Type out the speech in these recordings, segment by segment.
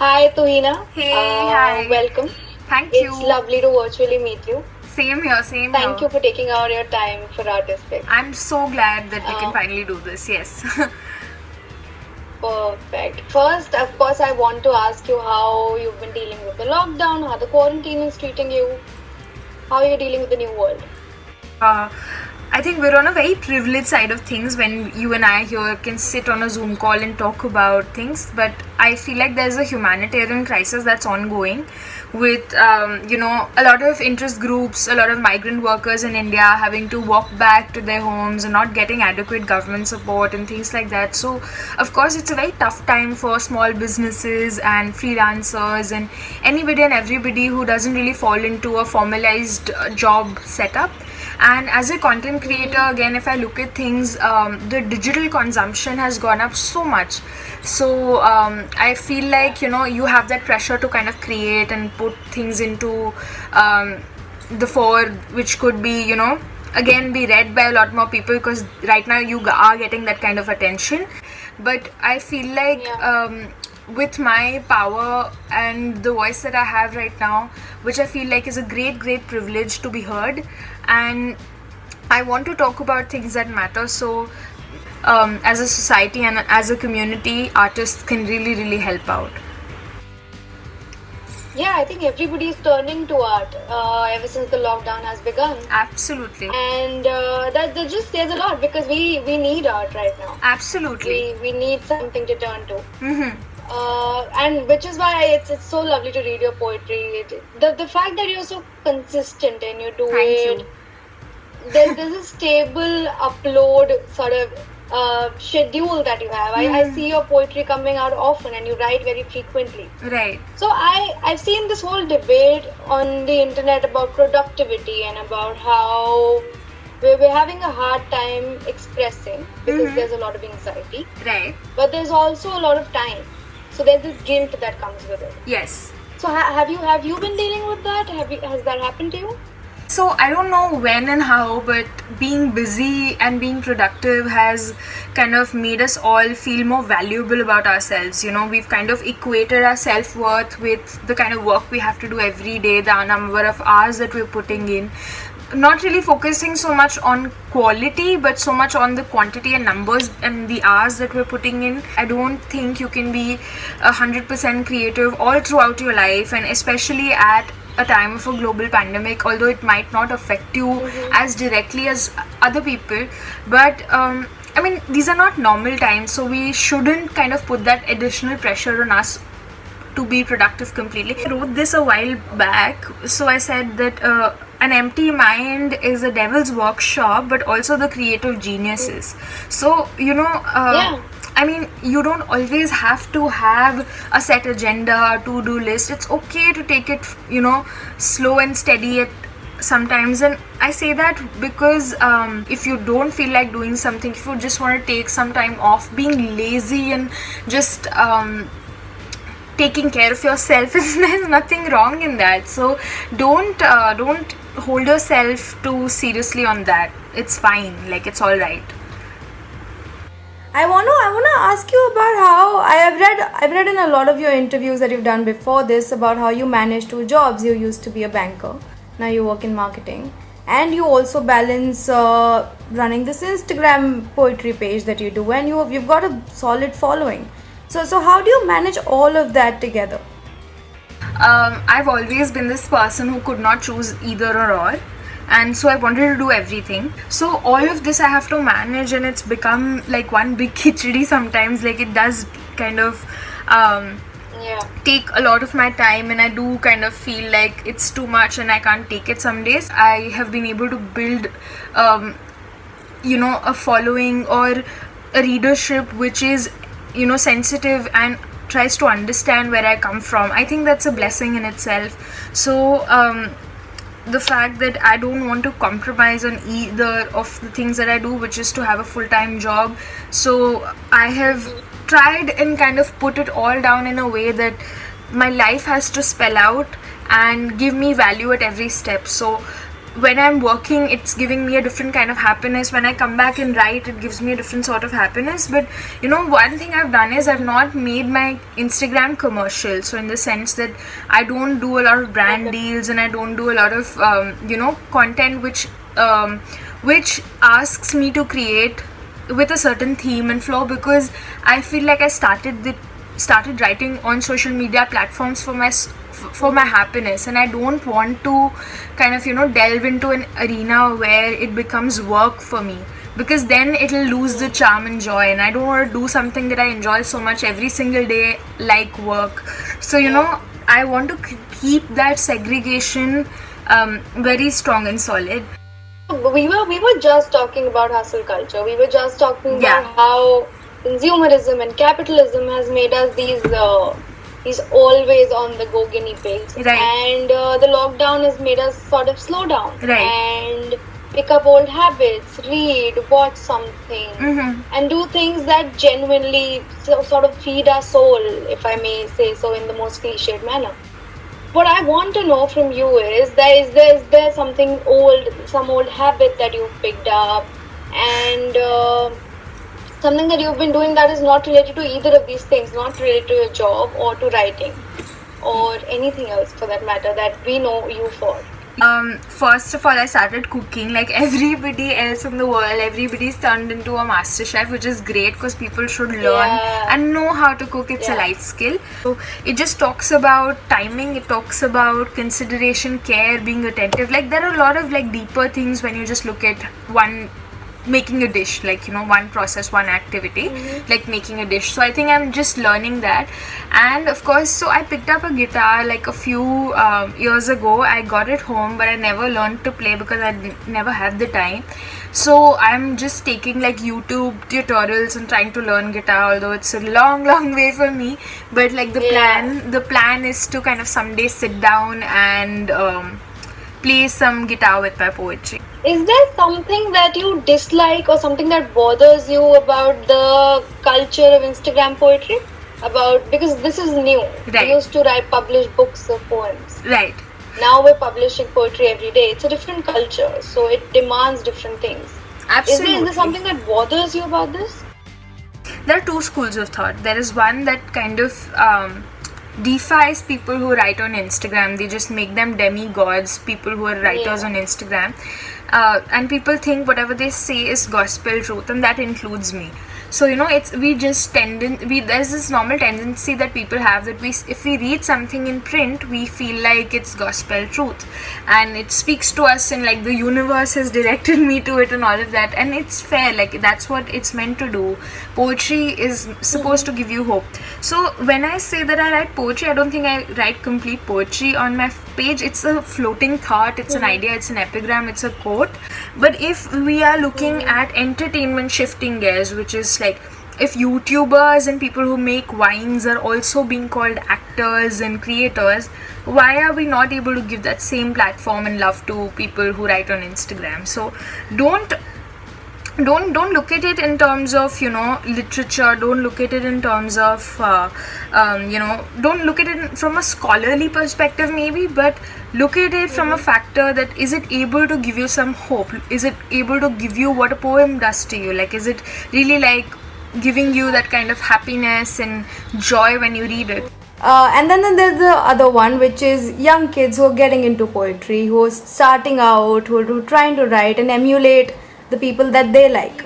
Hi, Tuhina. Hey, hi. Welcome. Thank It's you. lovely to virtually meet you. Same here, same Thank here. you for taking out your time for Artist Pick. I'm so glad that we can Uh, finally do this. Yes. Perfect. First, of course, I want to ask you how you've been dealing with the lockdown, how the quarantine is treating you, how you're dealing with the new world. uh, I think we're on a very privileged side of things when you and I here can sit on a Zoom call and talk about things. But I feel like there's a humanitarian crisis that's ongoing with, a lot of interest groups, a lot of migrant workers in India having to walk back to their homes and not getting adequate government support and things like that. So, of course, it's a very tough time for small businesses and freelancers and anybody and everybody who doesn't really fall into a formalized job setup. And as a content creator, again, if I look at things, the digital consumption has gone up so much. So I feel like you have that pressure to kind of create and put things into the fore, which could be again be read by a lot more people, because right now you are getting that kind of attention. But I feel like with my power and the voice that I have right now, which I feel like is a great privilege to be heard, and I want to talk about things that matter. So as a society and as a community, artists can really help out. Yeah, I think everybody's turning to art ever since the lockdown has begun. Absolutely. And that just says a lot, because we need art right now. Absolutely. We need something to turn to. Mm-hmm. And which is why it's so lovely to read your poetry. The fact that you're so consistent and you do Thank it. you. There's a stable upload sort of schedule that you have. I see your poetry coming out often, and you write very frequently. Right. So I've seen this whole debate on the internet about productivity and about how we're having a hard time expressing because there's a lot of anxiety. Right. But there's also a lot of time. So there's this guilt that comes with it. Yes. So have you been dealing with that? Has that happened to you? So I don't know when and how, but being busy and being productive has kind of made us all feel more valuable about ourselves. We've kind of equated our self-worth with the kind of work we have to do every day, the number of hours that we're putting in. Not really focusing so much on quality, but so much on the quantity and numbers and the hours that we're putting in. I don't think you can be 100% creative all throughout your life, and especially at a time of a global pandemic, although it might not affect you as directly as other people. But I mean, these are not normal times, so we shouldn't kind of put that additional pressure on us to be productive completely. I wrote this a while back, so I said that an empty mind is a devil's workshop, but also the creative geniuses. So I mean, you don't always have to have a set agenda, to-do list. It's okay to take it, slow and steady at sometimes. And I say that because if you don't feel like doing something, if you just want to take some time off, being lazy and just taking care of yourself there's nothing wrong in that. So don't hold yourself too seriously on that. It's fine, like it's all right. I wanna ask you about how I've read in a lot of your interviews that you've done before this about how you manage two jobs. You used to be a banker, now you work in marketing, and you also balance running this Instagram poetry page that you do, and you've got a solid following. So how do you manage all of that together? I've always been this person who could not choose either or all, and so I wanted to do everything. So all of this I have to manage, and it's become like one big khichdi sometimes. Like it does kind of take a lot of my time, and I do kind of feel like it's too much and I can't take it some days. I have been able to build a following or a readership which is sensitive and tries to understand where I come from. I think that's a blessing in itself. So the fact that I don't want to compromise on either of the things that I do, which is to have a full-time job. So I have tried and kind of put it all down in a way that my life has to spell out and give me value at every step. So when I'm working, it's giving me a different kind of happiness. When I come back and write, it gives me a different sort of happiness. But one thing I've done is I've not made my Instagram commercial. So in the sense that I don't do a lot of brand deals, and I don't do a lot of content which asks me to create with a certain theme and flow, because I feel like I started writing on social media platforms for my happiness, and I don't want to kind of delve into an arena where it becomes work for me, because then it'll lose the charm and joy, and I don't want to do something that I enjoy so much every single day like work. So I want to keep that segregation very strong and solid. We were just talking about hustle culture. We were just talking Yeah. about how consumerism and capitalism has made us these always on the go guinea pigs. Right. And the lockdown has made us sort of slow down Right. and pick up old habits, read, watch something, and do things that genuinely sort of feed our soul, if I may say so, in the most cliched manner. What I want to know from you is there something some old habit that you've picked up, and something that you've been doing that is not related to either of these things, not related to your job or to writing or anything else for that matter that we know you for? First of all, I started cooking like everybody else in the world. Everybody's turned into a master chef, which is great because people should learn and know how to cook. It's a life skill. So it just talks about timing, it talks about consideration, care, being attentive. Like there are a lot of like deeper things when you just look at making a dish, like one process, one activity, like making a dish. So I think I'm just learning that. And of course, so I picked up a guitar like a few years ago. I got it home, but I never learned to play because I never had the time. So I'm just taking like YouTube tutorials and trying to learn guitar, although it's a long way for me. But like the plan is to kind of someday sit down and play some guitar with my poetry. Is there something that you dislike or something that bothers you about the culture of Instagram poetry? Because this is new. Right. We used to publish books of poems. Right. Now we're publishing poetry every day. It's a different culture, so it demands different things. Absolutely. Is there something that bothers you about this? There are two schools of thought. There is one that kind of defies people who write on Instagram. They just make them demigods, people who are writers on Instagram. And people think whatever they say is gospel truth, and that includes me. So there's this normal tendency that people have that if we read something in print, we feel like it's gospel truth, and it speaks to us, and like the universe has directed me to it and all of that, and it's fair. Like that's what it's meant to do. Poetry is supposed to give you hope. So when I say that I write poetry, I don't think I write complete poetry on my page. It's a floating thought, it's an idea, it's an epigram, it's a quote. But if we are looking at entertainment shifting gears, which is like if YouTubers and people who make wines are also being called actors and creators, why are we not able to give that same platform and love to people who write on Instagram? So don't look at it in terms of literature. Don't look at it in terms of don't look at it from a scholarly perspective maybe, but look at it from a factor that is it able to give you some hope? Is it able to give you what a poem does to you? Like is it really like giving you that kind of happiness and joy when you read it? And then there's the other one, which is young kids who are getting into poetry, who are starting out, who are trying to write and emulate the people that they like.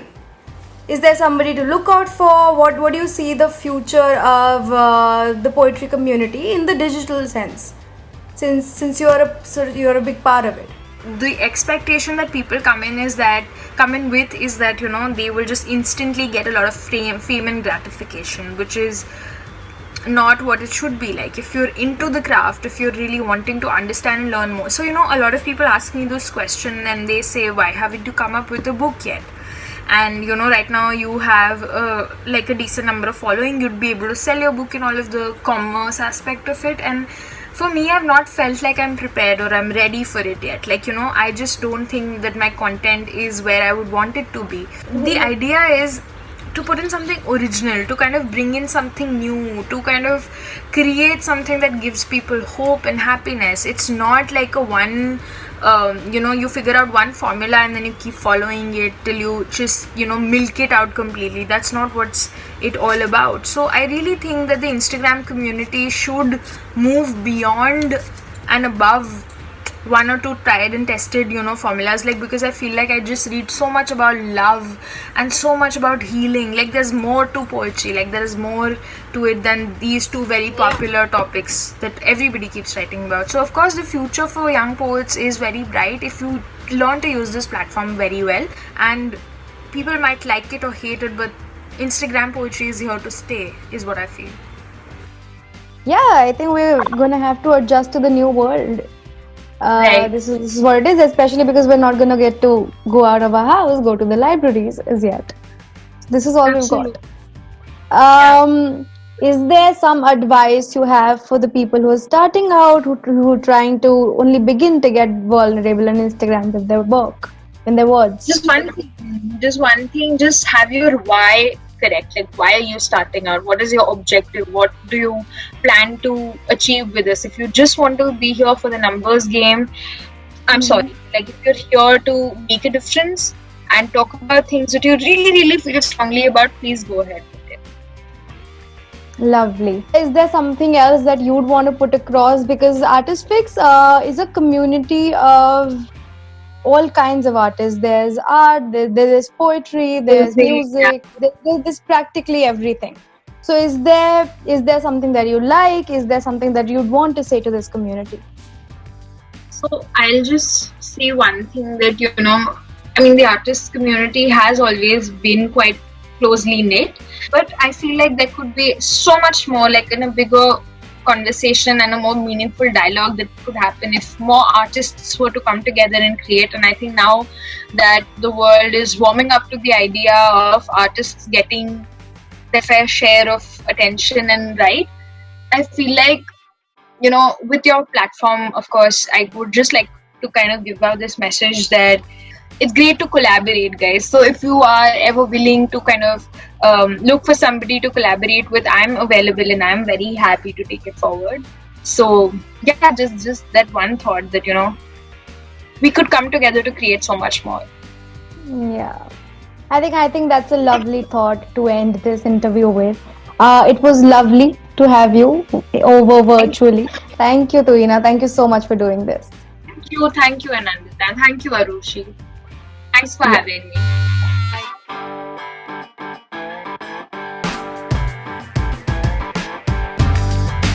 Is there somebody to look out for? What do you see the future of the poetry community in the digital sense? Since you're a big part of it. The expectation that people come in with is that they will just instantly get a lot of fame and gratification, which is not what it should be. Like if you're into the craft, if you're really wanting to understand and learn more. So a lot of people ask me this question and they say, why haven't you come up with a book yet? And right now you have like a decent number of following, you'd be able to sell your book and all of the commerce aspect of it. And for me, I've not felt like I'm prepared or I'm ready for it yet. Like I just don't think that my content is where I would want it to be. The idea is to put in something original, to kind of bring in something new, to kind of create something that gives people hope and happiness. It's not like a one you figure out one formula and then you keep following it till you just milk it out completely. That's not what's it all about. So I really think that the Instagram community should move beyond and above one or two tried and tested formulas, like, because I feel like I just read so much about love and so much about healing. Like, there's more to poetry, like there is more to it than these two very popular topics that everybody keeps writing about. So of course the future for young poets is very bright if you learn to use this platform very well. And people might like it or hate it, but Instagram poetry is here to stay, is what I feel. Yeah, I think we're gonna have to adjust to the new world. Right. This is what it is, especially because we're not gonna get to go out of our house, go to the libraries as yet. This is all Absolutely. we've got. Is there some advice you have for the people who are starting out, who are trying to only begin to get vulnerable on Instagram with their work, in their words? Just one thing, just have your why correct. Like, why are you starting out? What is your objective? What do you plan to achieve with this? If you just want to be here for the numbers game, I'm sorry. Like, if you're here to make a difference and talk about things that you really, really feel strongly about, please go ahead with it. Lovely. Is there something else that you'd want to put across? Because Artistfix is a community of all kinds of artists. There's art, there's poetry, there's music, there's practically everything. So is there something that you like? Is there something that you'd want to say to this community? So I'll just say one thing, that the artist community has always been quite closely knit, but I feel like there could be so much more, like in a bigger conversation and a more meaningful dialogue that could happen if more artists were to come together and create. And I think now that the world is warming up to the idea of artists getting their fair share of attention and right, I feel like, with your platform, of course, I would just like to kind of give out this message that it's great to collaborate, guys. So if you are ever willing to kind of look for somebody to collaborate with, I'm available and I'm very happy to take it forward. So yeah, just that one thought that we could come together to create so much more. Yeah, I think that's a lovely thought to end this interview with. It was lovely to have you over virtually. Thank you, Tuina. Thank you so much for doing this. Thank you, Anandita, and thank you, Arushi. Thanks for having me.